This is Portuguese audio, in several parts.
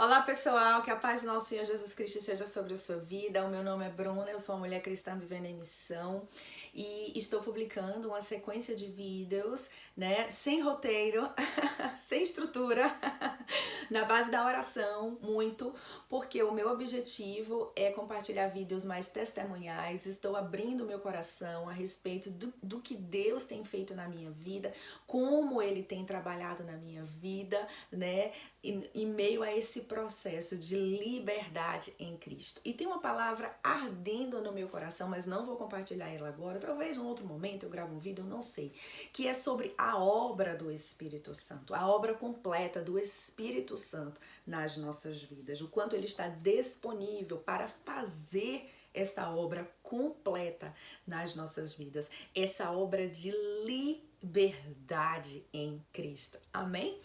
Olá pessoal, que a paz do nosso Senhor Jesus Cristo seja sobre a sua vida. O meu nome é Bruna, eu sou uma mulher cristã vivendo em missão e estou publicando uma sequência de vídeos, né, sem roteiro, sem estrutura, na base da oração, muito, porque o meu objetivo é compartilhar vídeos mais testemunhais. Estou abrindo meu coração a respeito do que Deus tem feito na minha vida, como Ele tem trabalhado na minha vida, né, em meio a esse processo de liberdade em Cristo. E tem uma palavra ardendo no meu coração, mas não vou compartilhar ela agora, talvez em um outro momento eu gravo um vídeo, eu não sei, que é sobre a obra do Espírito Santo, a obra completa do Espírito Santo nas nossas vidas, o quanto ele está disponível para fazer essa obra completa nas nossas vidas, essa obra de liberdade em Cristo. Amém?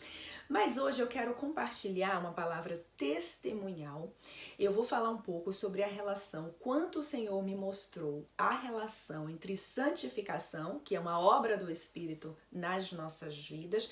Mas hoje eu quero compartilhar uma palavra testemunhal. Eu vou falar um pouco sobre a relação, quanto o Senhor me mostrou a relação entre santificação, que é uma obra do Espírito nas nossas vidas,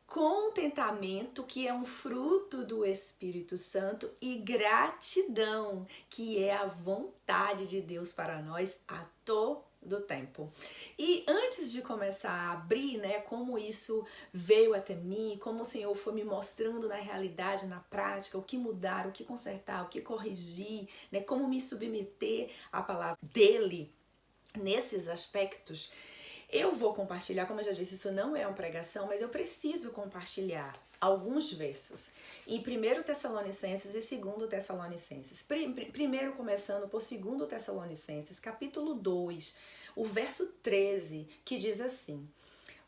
contentamento, que é um fruto do Espírito Santo, e gratidão, que é a vontade de Deus para nós a todo tempo. E antes de começar a abrir, né, como isso veio até mim, como o Senhor foi me mostrando na realidade, na prática, o que mudar, o que consertar, o que corrigir, né, como me submeter à palavra dele nesses aspectos, eu vou compartilhar, como eu já disse, isso não é uma pregação, mas eu preciso compartilhar alguns versos em 1 Tessalonicenses e 2 Tessalonicenses. Primeiro começando por 2 Tessalonicenses, capítulo 2, o verso 13, que diz assim: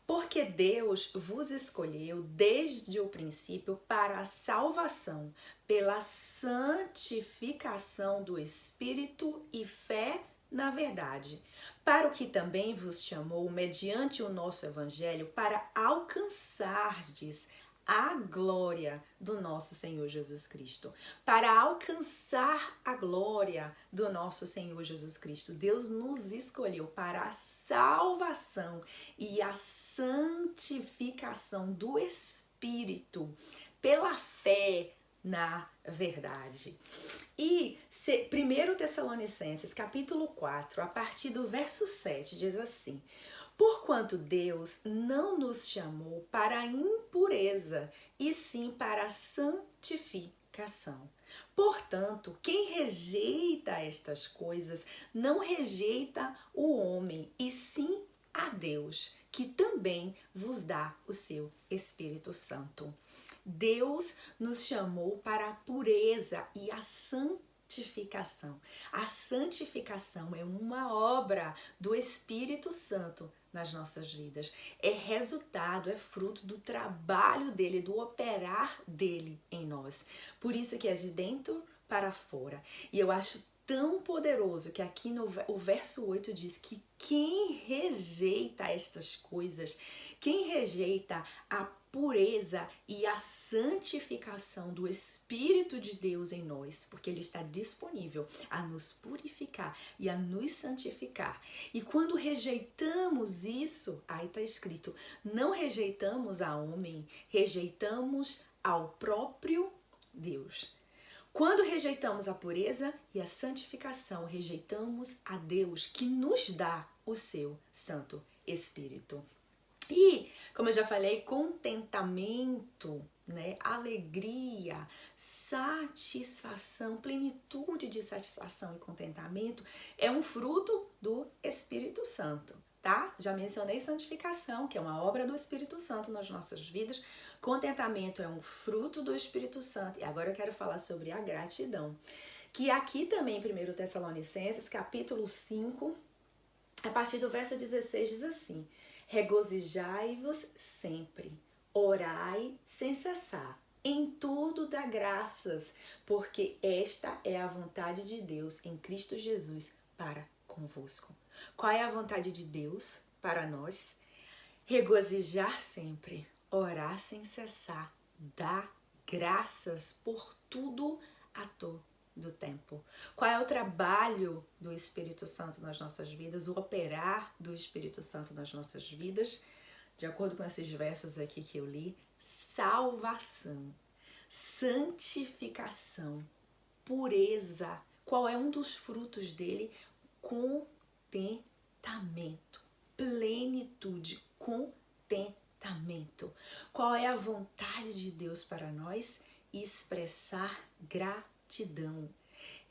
porque Deus vos escolheu desde o princípio para a salvação, pela santificação do Espírito e fé na verdade, para o que também vos chamou, mediante o nosso Evangelho, para alcançardes a glória do nosso Senhor Jesus Cristo. Para alcançar a glória do nosso Senhor Jesus Cristo, Deus nos escolheu para a salvação e a santificação do Espírito, pela fé na verdade. E 1 Tessalonicenses, capítulo 4, a partir do verso 7, diz assim: porquanto Deus não nos chamou para a impureza, e sim para a santificação. Portanto, quem rejeita estas coisas, não rejeita o homem, e sim a Deus, que também vos dá o seu Espírito Santo. Deus nos chamou para a pureza e a santificação. A santificação é uma obra do Espírito Santo nas nossas vidas. É resultado, é fruto do trabalho dele, do operar dele em nós. Por isso que é de dentro para fora. E eu acho tão poderoso que aqui o verso 8 diz que quem rejeita estas coisas, quem rejeita a pureza e a santificação do Espírito de Deus em nós, porque ele está disponível a nos purificar e a nos santificar. E quando rejeitamos isso, aí está escrito, não rejeitamos a homem, rejeitamos ao próprio Deus. Quando rejeitamos a pureza e a santificação, rejeitamos a Deus que nos dá o seu Santo Espírito. E, como eu já falei, contentamento, né? Alegria, satisfação, plenitude de satisfação e contentamento é um fruto do Espírito Santo, tá? Já mencionei santificação, que é uma obra do Espírito Santo nas nossas vidas. Contentamento é um fruto do Espírito Santo. E agora eu quero falar sobre a gratidão, que aqui também em 1 Tessalonicenses, capítulo 5, a partir do verso 16 diz assim: regozijai-vos sempre, orai sem cessar, em tudo dá graças, porque esta é a vontade de Deus em Cristo Jesus para convosco. Qual é a vontade de Deus para nós? Regozijar sempre, orar sem cessar, dar graças por tudo a todo do tempo. Qual é o trabalho do Espírito Santo nas nossas vidas, o operar do Espírito Santo nas nossas vidas? De acordo com esses versos aqui que eu li, salvação. santificação, pureza. Qual é um dos frutos dele? Contentamento, plenitude, contentamento. Qual é a vontade de Deus para nós? Expressar gratidão,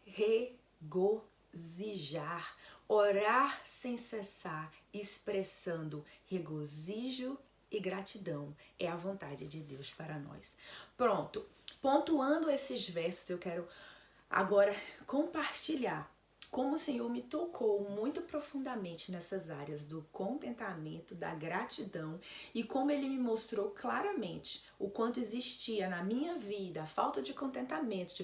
regozijar, orar sem cessar, expressando regozijo e gratidão. É a vontade de Deus para nós. Pronto, pontuando esses versos, eu quero agora compartilhar como o Senhor me tocou muito profundamente nessas áreas do contentamento, da gratidão, e como Ele me mostrou claramente o quanto existia na minha vida a falta de contentamento, de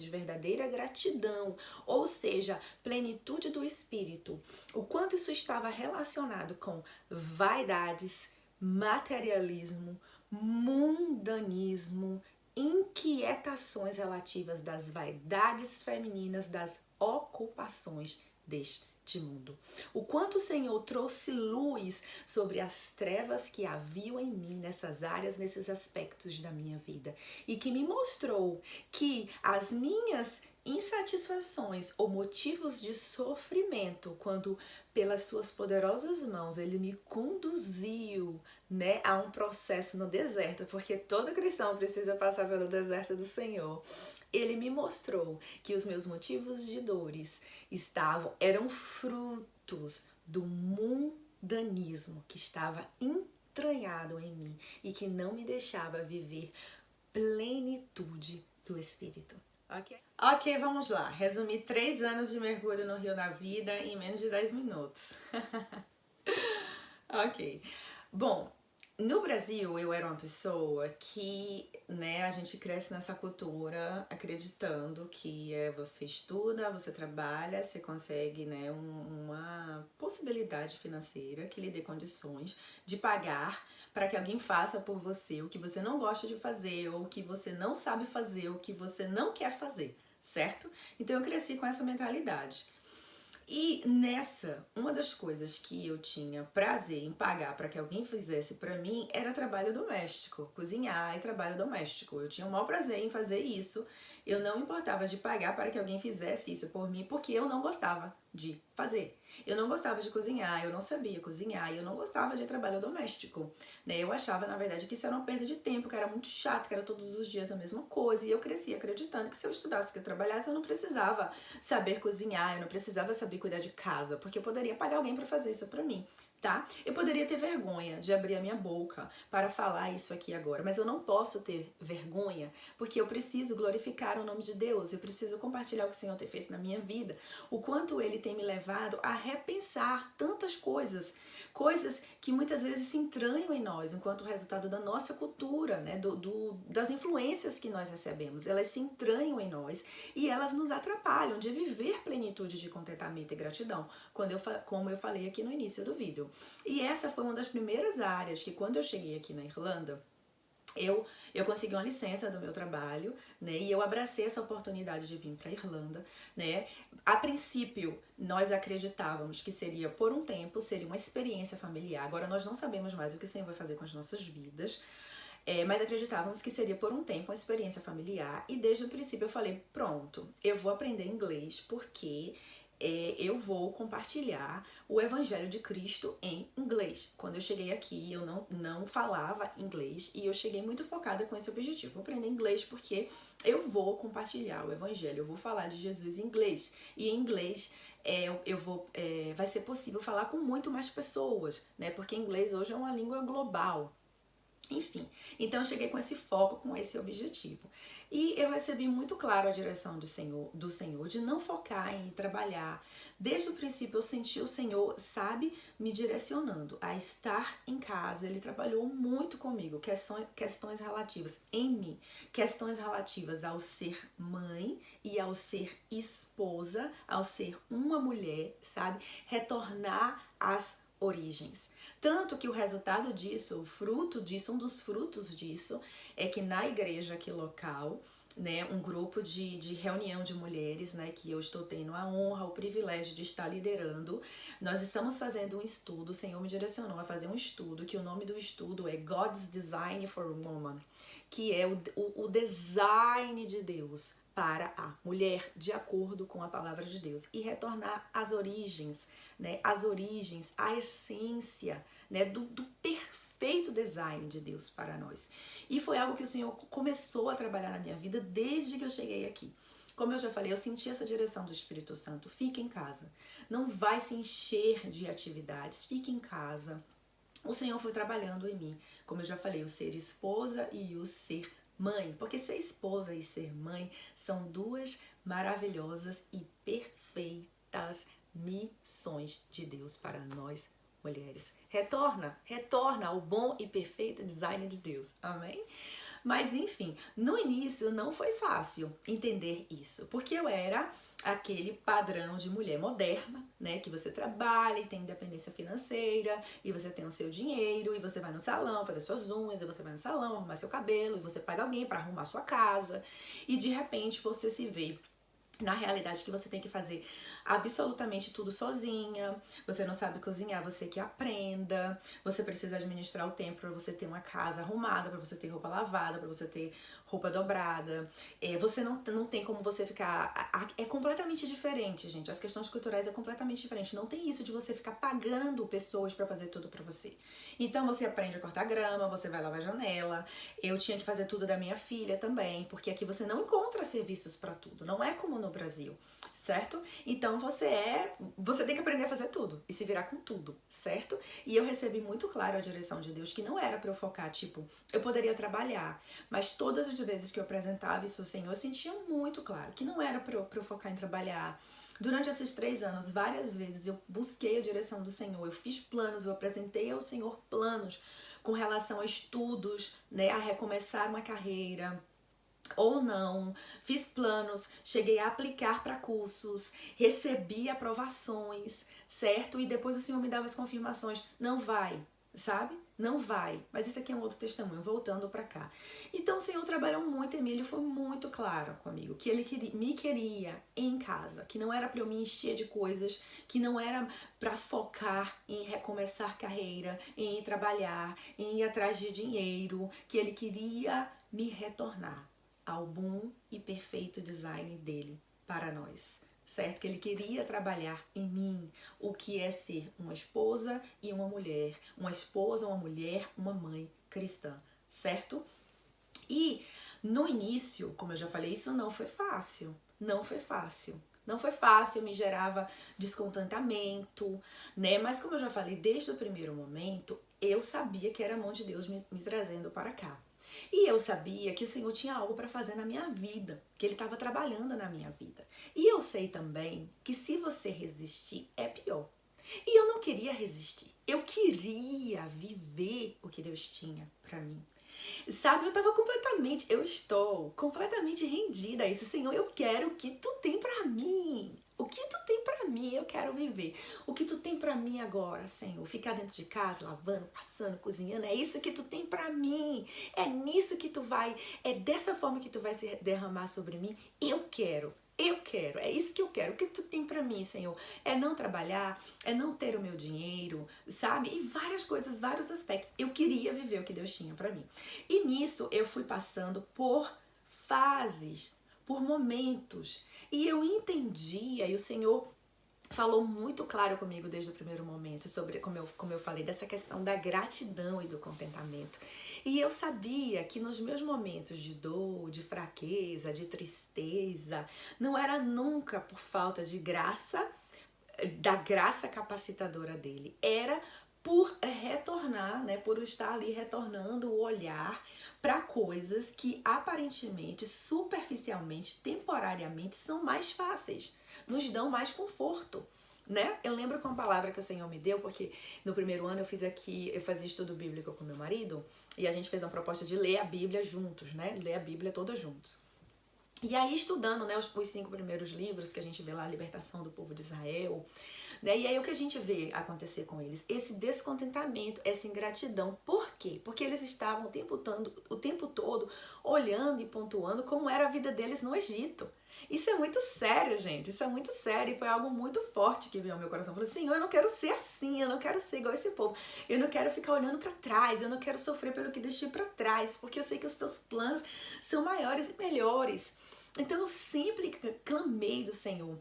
verdadeira gratidão, ou seja, plenitude do Espírito, o quanto isso estava relacionado com vaidades, materialismo, mundanismo, inquietações relativas das vaidades femininas, das ocupações deste mundo. O quanto o Senhor trouxe luz sobre as trevas que haviam em mim nessas áreas, nesses aspectos da minha vida, e que me mostrou que as minhas insatisfações ou motivos de sofrimento, quando pelas suas poderosas mãos Ele me conduziu, né, a um processo no deserto, porque todo cristão precisa passar pelo deserto do Senhor. Ele me mostrou que os meus motivos de dores eram frutos do mundanismo que estava entranhado em mim e que não me deixava viver plenitude do Espírito. Ok, vamos lá. Resumir 3 anos de mergulho no rio da vida em menos de 10 minutos. Ok. Bom, no Brasil eu era uma pessoa que, né, a gente cresce nessa cultura acreditando que você estuda, você trabalha, você consegue, né, uma possibilidade financeira que lhe dê condições de pagar para que alguém faça por você o que você não gosta de fazer, ou o que você não sabe fazer, ou o que você não quer fazer, certo? Então eu cresci com essa mentalidade. E uma das coisas que eu tinha prazer em pagar para que alguém fizesse para mim era trabalho doméstico, cozinhar e trabalho doméstico. Eu tinha o maior prazer em fazer isso. Eu não importava de pagar para que alguém fizesse isso por mim, porque eu não gostava de fazer. Eu não gostava de cozinhar, eu não sabia cozinhar, e eu não gostava de trabalho doméstico, né? Eu achava, na verdade, que isso era uma perda de tempo, que era muito chato, que era todos os dias a mesma coisa, e eu cresci acreditando que se eu estudasse, que eu trabalhasse, eu não precisava saber cozinhar, eu não precisava saber cuidar de casa, porque eu poderia pagar alguém para fazer isso para mim. Tá? Eu poderia ter vergonha de abrir a minha boca para falar isso aqui agora, mas eu não posso ter vergonha, porque eu preciso glorificar o nome de Deus, eu preciso compartilhar o que o Senhor tem feito na minha vida, o quanto Ele tem me levado a repensar tantas coisas que muitas vezes se entranham em nós, enquanto resultado da nossa cultura, né? Das influências que nós recebemos, elas se entranham em nós e elas nos atrapalham de viver plenitude de contentamento e gratidão, como eu falei aqui no início do vídeo. E essa foi uma das primeiras áreas que, quando eu cheguei aqui na Irlanda, eu consegui uma licença do meu trabalho, né? E eu abracei essa oportunidade de vir para a Irlanda, né? A princípio, nós acreditávamos que seria por um tempo, seria uma experiência familiar. Agora nós não sabemos mais o que o Senhor vai fazer com as nossas vidas. Mas acreditávamos que seria por um tempo uma experiência familiar. E desde o princípio eu falei, pronto, eu vou aprender inglês porque eu vou compartilhar o Evangelho de Cristo em inglês. Quando eu cheguei aqui, eu não falava inglês e eu cheguei muito focada com esse objetivo. Vou aprender inglês porque eu vou compartilhar o Evangelho, eu vou falar de Jesus em inglês. E em inglês vai ser possível falar com muito mais pessoas, né? Porque inglês hoje é uma língua global. Enfim, então eu cheguei com esse foco, com esse objetivo. E eu recebi muito claro a direção do Senhor de não focar em trabalhar. Desde o princípio eu senti o Senhor, sabe, me direcionando a estar em casa. Ele trabalhou muito comigo, questões relativas em mim, questões relativas ao ser mãe e ao ser esposa, ao ser uma mulher, sabe, retornar às origens. Tanto que o resultado disso, um dos frutos disso, é que na igreja aqui local, né, um grupo de reunião de mulheres, né, que eu estou tendo a honra, o privilégio de estar liderando. Nós estamos fazendo um estudo, o Senhor me direcionou a fazer um estudo, que o nome do estudo é God's Design for Woman, que é o design de Deus para a mulher, de acordo com a palavra de Deus, e retornar às origens, né, a essência, né, do perfeito design de Deus para nós. E foi algo que o Senhor começou a trabalhar na minha vida desde que eu cheguei aqui. Como eu já falei, eu senti essa direção do Espírito Santo. Fica em casa. Não vai se encher de atividades. Fique em casa. O Senhor foi trabalhando em mim. Como eu já falei, o ser esposa e o ser mãe. Porque ser esposa e ser mãe são duas maravilhosas e perfeitas missões de Deus para nós mulheres. Retorna ao bom e perfeito design de Deus. Amém? Mas enfim, no início não foi fácil entender isso, porque eu era aquele padrão de mulher moderna, né, que você trabalha e tem independência financeira, e você tem o seu dinheiro, e você vai no salão fazer suas unhas, e você vai no salão arrumar seu cabelo, e você paga alguém para arrumar sua casa, e de repente você se vê na realidade que você tem que fazer absolutamente tudo sozinha, você não sabe cozinhar, você que aprenda, você precisa administrar o tempo para você ter uma casa arrumada, para você ter roupa lavada, para você ter roupa dobrada, você não tem como você ficar, é completamente diferente, gente, as questões culturais é completamente diferente, não tem isso de você ficar pagando pessoas para fazer tudo para você. Então você aprende a cortar grama, você vai lavar a janela, eu tinha que fazer tudo da minha filha também, porque aqui você não encontra serviços para tudo, não é como no Brasil, certo? Então você tem que aprender a fazer tudo e se virar com tudo, certo? E eu recebi muito claro a direção de Deus que não era para eu focar, tipo, eu poderia trabalhar, mas todas as vezes que eu apresentava isso ao Senhor, eu sentia muito claro que não era para eu focar em trabalhar. Durante esses 3 anos, várias vezes eu busquei a direção do Senhor, eu fiz planos, eu apresentei ao Senhor planos com relação a estudos, né, a recomeçar uma carreira, ou não, fiz planos, cheguei a aplicar para cursos, recebi aprovações, certo? E depois o Senhor me dava as confirmações, não vai, sabe? Não vai. Mas isso aqui é um outro testemunho, voltando para cá. Então o Senhor trabalhou muito em mim, ele foi muito claro comigo, que ele me queria em casa, que não era para eu me encher de coisas, que não era para focar em recomeçar carreira, em ir trabalhar, em ir atrás de dinheiro, que ele queria me retornar ao bom e perfeito design dele para nós, certo? Que ele queria trabalhar em mim o que é ser uma esposa e uma mulher, uma esposa, uma mulher, uma mãe cristã, certo? E no início, como eu já falei, isso não foi fácil, não foi fácil. Não foi fácil, me gerava descontentamento, né? Mas como eu já falei, desde o primeiro momento, eu sabia que era a mão de Deus me trazendo para cá. E eu sabia que o Senhor tinha algo para fazer na minha vida, que Ele estava trabalhando na minha vida. E eu sei também que se você resistir, é pior. E eu não queria resistir, eu queria viver o que Deus tinha para mim. Sabe, eu estou completamente rendida a isso. Senhor, eu quero o que Tu tem para mim. O que Tu tem pra mim, eu quero viver. O que Tu tem pra mim agora, Senhor? Ficar dentro de casa, lavando, passando, cozinhando. É isso que Tu tem pra mim. É nisso que Tu vai, é dessa forma que Tu vai se derramar sobre mim. Eu quero. É isso que eu quero. O que Tu tem pra mim, Senhor? É não trabalhar, é não ter o meu dinheiro, sabe? E várias coisas, vários aspectos. Eu queria viver o que Deus tinha pra mim. E nisso eu fui passando por fases, por momentos. E eu entendia, e o Senhor falou muito claro comigo desde o primeiro momento sobre, como eu falei, dessa questão da gratidão e do contentamento. E eu sabia que nos meus momentos de dor, de fraqueza, de tristeza, não era nunca por falta de graça, da graça capacitadora dele. Era por retornar, né, por estar ali retornando o olhar para coisas que aparentemente, superficialmente, temporariamente são mais fáceis, nos dão mais conforto, né? Eu lembro com a palavra que o Senhor me deu, porque no primeiro ano eu fazia estudo bíblico com meu marido e a gente fez uma proposta de ler a Bíblia juntos, né? Ler a Bíblia toda juntos. E aí, estudando, né, os 5 primeiros livros que a gente vê lá, a libertação do povo de Israel, né, e aí o que a gente vê acontecer com eles? Esse descontentamento, essa ingratidão. Por quê? Porque eles estavam o tempo todo olhando e pontuando como era a vida deles no Egito. Isso é muito sério, gente. Isso é muito sério. E foi algo muito forte que veio ao meu coração. Eu falei, Senhor, eu não quero ser assim. Eu não quero ser igual esse povo. Eu não quero ficar olhando para trás. Eu não quero sofrer pelo que deixei para trás. Porque eu sei que os teus planos são maiores e melhores. Então eu sempre clamei do Senhor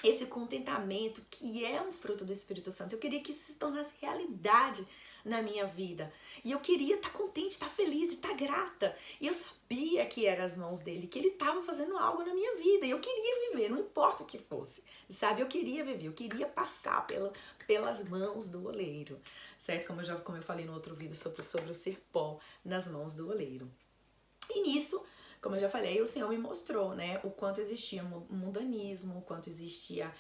esse contentamento que é um fruto do Espírito Santo. Eu queria que isso se tornasse realidade na minha vida. E eu queria estar contente, estar feliz e estar grata. E eu sabia que eram as mãos dele, que ele estava fazendo algo na minha vida. E eu queria viver, não importa o que fosse. Sabe? Eu queria viver, eu queria passar pelas mãos do oleiro. Certo? Como eu falei no outro vídeo sobre o ser pó nas mãos do oleiro. E nisso, como eu já falei, o Senhor me mostrou, né, o quanto existia mundanismo, o quanto existia,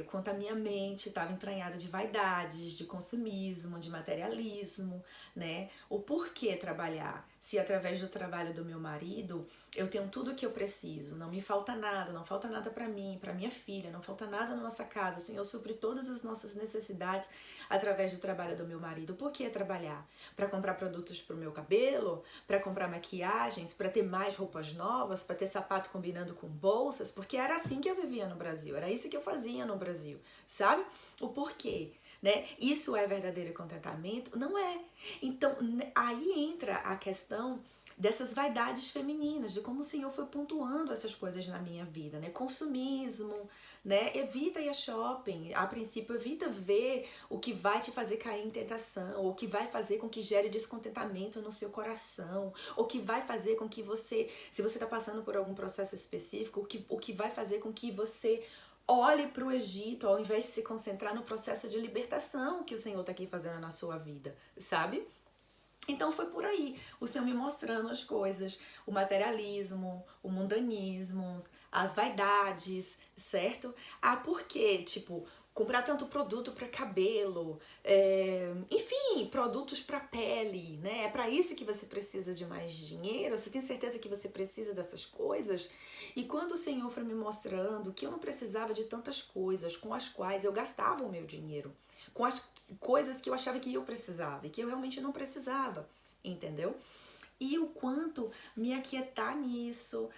quanto a minha mente estava entranhada de vaidades, de consumismo, de materialismo, né? O porquê trabalhar? Se através do trabalho do meu marido eu tenho tudo o que eu preciso, não me falta nada, não falta nada para mim, para minha filha, não falta nada na nossa casa, o Senhor supre todas as nossas necessidades através do trabalho do meu marido. Por que trabalhar? Para comprar produtos para o meu cabelo, para comprar maquiagens, para ter mais roupas novas, para ter sapato combinando com bolsas, porque era assim que eu vivia no Brasil, era isso que eu fazia no Brasil, sabe? O porquê, né? Isso é verdadeiro contentamento? Não é. Então, aí entra a questão dessas vaidades femininas, de como o Senhor foi pontuando essas coisas na minha vida, né? Consumismo, né? Evita ir a shopping. A princípio, evita ver o que vai te fazer cair em tentação, ou o que vai fazer com que gere descontentamento no seu coração, ou que vai fazer com que você, se você está passando por algum processo específico, o que vai fazer com que você olhe para o Egito ao invés de se concentrar no processo de libertação que o Senhor está aqui fazendo na sua vida, sabe? Então foi por aí, o Senhor me mostrando as coisas, o materialismo, o mundanismo, as vaidades, certo? Ah, por quê? Tipo, comprar tanto produto para cabelo, enfim, produtos para pele, né? É para isso que você precisa de mais dinheiro? Você tem certeza que você precisa dessas coisas? E quando o Senhor foi me mostrando que eu não precisava de tantas coisas com as quais eu gastava o meu dinheiro, com as coisas que eu achava que eu precisava e que eu realmente não precisava, entendeu? E o quanto me aquietar nisso,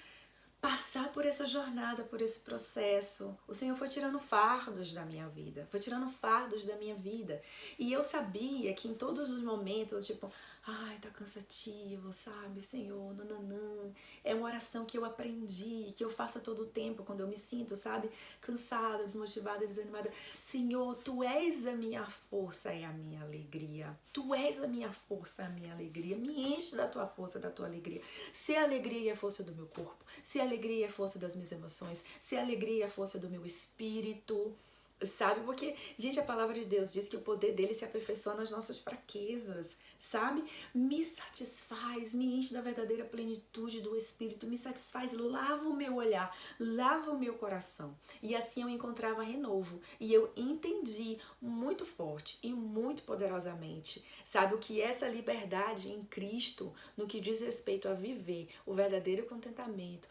passar por essa jornada, por esse processo. O Senhor foi tirando fardos da minha vida, foi tirando fardos da minha vida. E eu sabia que em todos os momentos, tipo, ai, tá cansativo, sabe, Senhor, nananã. É uma oração que eu aprendi, que eu faço a todo tempo, quando eu me sinto, sabe, cansada, desmotivada, desanimada. Senhor, Tu és a minha força e a minha alegria. Tu és a minha força e a minha alegria. Me enche da Tua força, da Tua alegria. Se a alegria é a força do meu corpo, se a alegria é a força das minhas emoções, se a alegria é a força do meu espírito, sabe? Porque, gente, a palavra de Deus diz que o poder dele se aperfeiçoa nas nossas fraquezas, sabe? Me satisfaz, me enche da verdadeira plenitude do Espírito, me satisfaz, lava o meu olhar, lava o meu coração. E assim eu encontrava renovo. E eu entendi muito forte e muito poderosamente, sabe? O que é essa liberdade em Cristo no que diz respeito a viver o verdadeiro contentamento,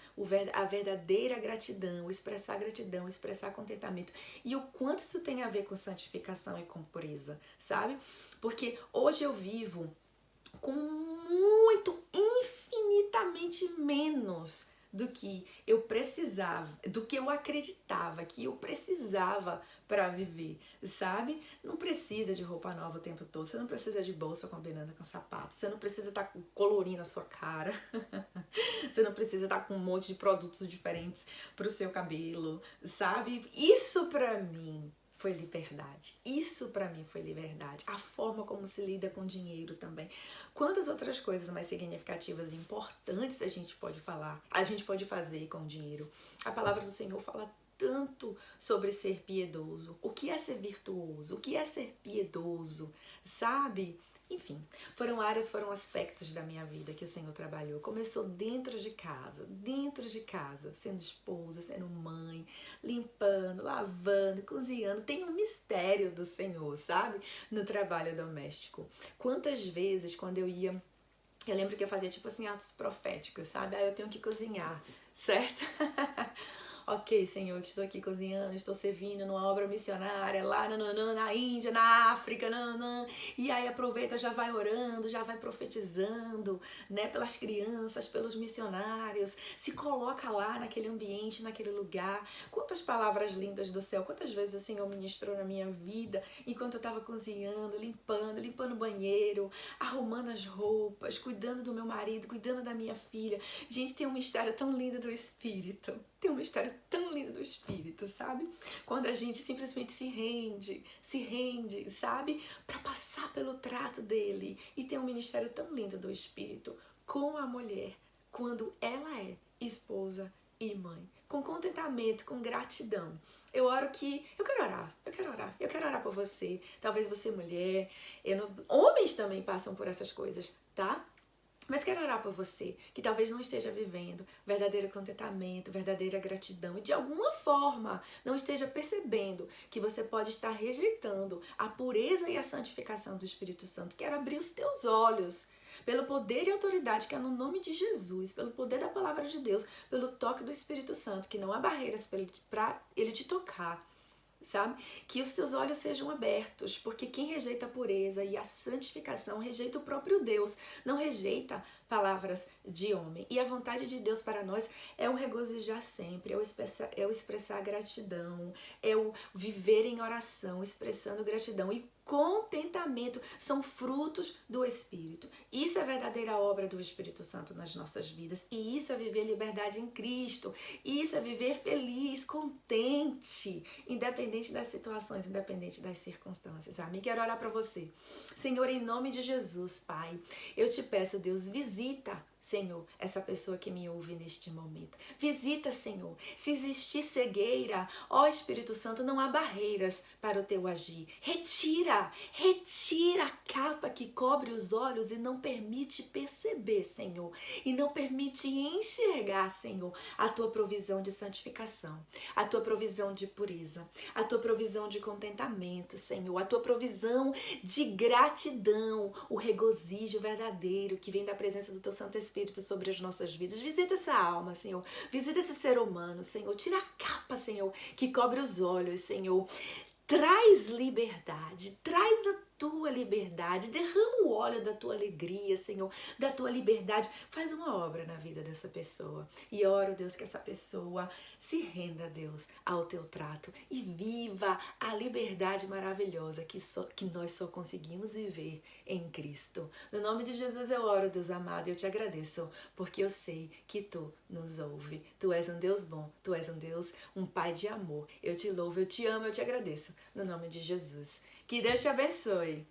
a verdadeira gratidão, expressar contentamento. E o quanto isso tem a ver com santificação e com pureza, sabe? Porque hoje eu vivo com muito, infinitamente menos do que eu precisava, do que eu acreditava que eu precisava para viver, sabe? Não precisa de roupa nova o tempo todo, você não precisa de bolsa combinando com sapato, você não precisa estar com colorinho na sua cara, você não precisa estar com um monte de produtos diferentes pro seu cabelo, sabe? Isso pra mim foi liberdade. Isso pra mim foi liberdade. A forma como se lida com dinheiro também. Quantas outras coisas mais significativas e importantes a gente pode falar, a gente pode fazer com o dinheiro. A palavra do Senhor fala tanto sobre ser piedoso. O que é ser virtuoso? O que é ser piedoso? Sabe? Enfim, foram aspectos da minha vida que o Senhor trabalhou. Começou dentro de casa, sendo esposa, sendo mãe, limpando, lavando, cozinhando. Tem um mistério do Senhor, sabe? No trabalho doméstico. Quantas vezes, quando eu ia Eu lembro que eu fazia tipo assim, atos proféticos, sabe? Eu tenho que cozinhar, certo? Ok, Senhor, estou aqui cozinhando, estou servindo numa obra missionária lá na Índia, na África, e aí aproveita, já vai orando, já vai profetizando, né, pelas crianças, pelos missionários, se coloca lá naquele ambiente, naquele lugar. Quantas palavras lindas do céu, quantas vezes o Senhor ministrou na minha vida enquanto eu estava cozinhando, limpando o banheiro, arrumando as roupas, cuidando do meu marido, cuidando da minha filha. Gente, tem um mistério tão lindo do Espírito. Tem uma história tão linda do Espírito, sabe? Quando a gente simplesmente se rende, sabe? Para passar pelo trato dele. E tem um ministério tão lindo do Espírito com a mulher, quando ela é esposa e mãe. Com contentamento, com gratidão. Eu quero orar por você. Talvez você mulher, homens também passam por essas coisas, tá? Mas quero orar por você, que talvez não esteja vivendo verdadeiro contentamento, verdadeira gratidão e de alguma forma não esteja percebendo que você pode estar rejeitando a pureza e a santificação do Espírito Santo. Quero abrir os teus olhos pelo poder e autoridade que é no nome de Jesus, pelo poder da palavra de Deus, pelo toque do Espírito Santo, que não há barreiras para ele te tocar. Sabe? Que os teus olhos sejam abertos, porque quem rejeita a pureza e a santificação rejeita o próprio Deus, não rejeita palavras de homem. E a vontade de Deus para nós é o regozijar sempre, é o expressar gratidão, é o viver em oração, expressando gratidão e contentamento, são frutos do Espírito. Isso é a verdadeira obra do Espírito Santo nas nossas vidas, e isso é viver liberdade em Cristo, isso é viver feliz, contente, independente das situações, independente das circunstâncias. Amém? Quero orar para você. Senhor, em nome de Jesus, Pai, eu te peço, Deus, visita, Senhor, essa pessoa que me ouve neste momento. Visita, Senhor. Se existir cegueira, ó Espírito Santo, não há barreiras para o teu agir. Retira a capa que cobre os olhos e não permite perceber, Senhor. E não permite enxergar, Senhor, a tua provisão de santificação, a tua provisão de pureza, a tua provisão de contentamento, Senhor, a tua provisão de gratidão, o regozijo verdadeiro que vem da presença do teu Santo Espírito sobre as nossas vidas. Visita essa alma, Senhor. Visita esse ser humano, Senhor. Tira a capa, Senhor, que cobre os olhos, Senhor. Traz liberdade, traz a tua liberdade, derrama o óleo da tua alegria, Senhor, da tua liberdade. Faz uma obra na vida dessa pessoa. E oro, Deus, que essa pessoa se renda, Deus, ao teu trato e viva a liberdade maravilhosa que nós só conseguimos viver em Cristo. No nome de Jesus eu oro, Deus amado, e eu te agradeço, porque eu sei que tu nos ouve. Tu és um Deus bom, tu és um Deus, um Pai de amor. Eu te louvo, eu te amo, eu te agradeço. No nome de Jesus. Que Deus te abençoe.